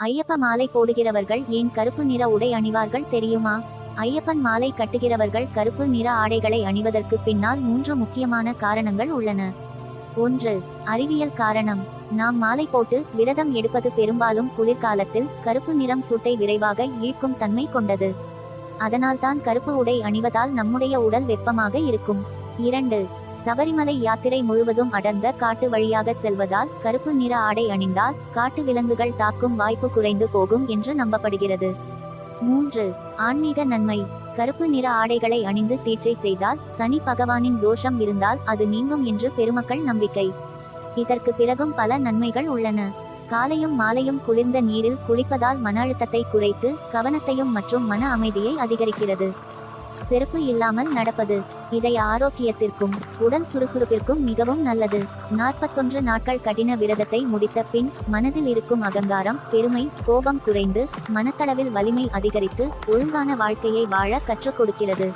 ஐயப்ப மாலை போடுகிறவர்கள் ஏன் கருப்பு நிற உடை அணிவார்கள் தெரியுமா? ஐயப்பன் மாலை கட்டுகிறவர்கள் கருப்பு நிற ஆடைகளை அணிவதற்கு பின்னால் 3 முக்கியமான காரணங்கள் உள்ளன. 1. அறிவியல் காரணம். நாம் மாலை போட்டு விரதம் எடுப்பது பெரும்பாலும் குளிர்காலத்தில் கருப்பு நிறம் சூட்டை விரைவாக ஈர்க்கும் தன்மை கொண்டது. அதனால்தான் கருப்பு உடை அணிவதால் நம்முடைய உடல் வெப்பமாக இருக்கும். 2. சபரிமலை யாத்திரை முழுவதும் அடர்ந்த காட்டு வழியாக செல்வதால் கருப்பு நிற ஆடை அணிந்தால் காட்டு விலங்குகள் தாக்கும் வாய்ப்பு குறைந்து போகும் என்று நம்பப்படுகிறது. 3. ஆன்மீக நன்மை. கருப்பு நிற ஆடைகளை அணிந்து தீட்சை செய்தால் சனி பகவானின் தோஷம் இருந்தால் அது நீங்கும் என்று பெருமக்கள் நம்பிக்கை. இதற்கு பிறகும் பல நன்மைகள் உள்ளன. காலையும் மாலையும் குளிர்ந்த நீரில் குளிப்பதால் மன அழுத்தத்தை குறைத்து கவனத்தையும் மற்றும் மன அமைதியை அதிகரிக்கிறது. செருப்பு இல்லாமல் நடப்பது இதய ஆரோக்கியத்திற்கும் உடல் சுறுசுறுப்பிற்கும் மிகவும் நல்லது. 41 நாட்கள் கடின விரதத்தை முடித்த பின் மனதில் இருக்கும் அகங்காரம், பெருமை, கோபம் குறைந்து மனத்தளவில் வலிமை அதிகரித்து ஒழுங்கான வாழ்க்கையை வாழ கற்றுக் கொடுக்கிறது.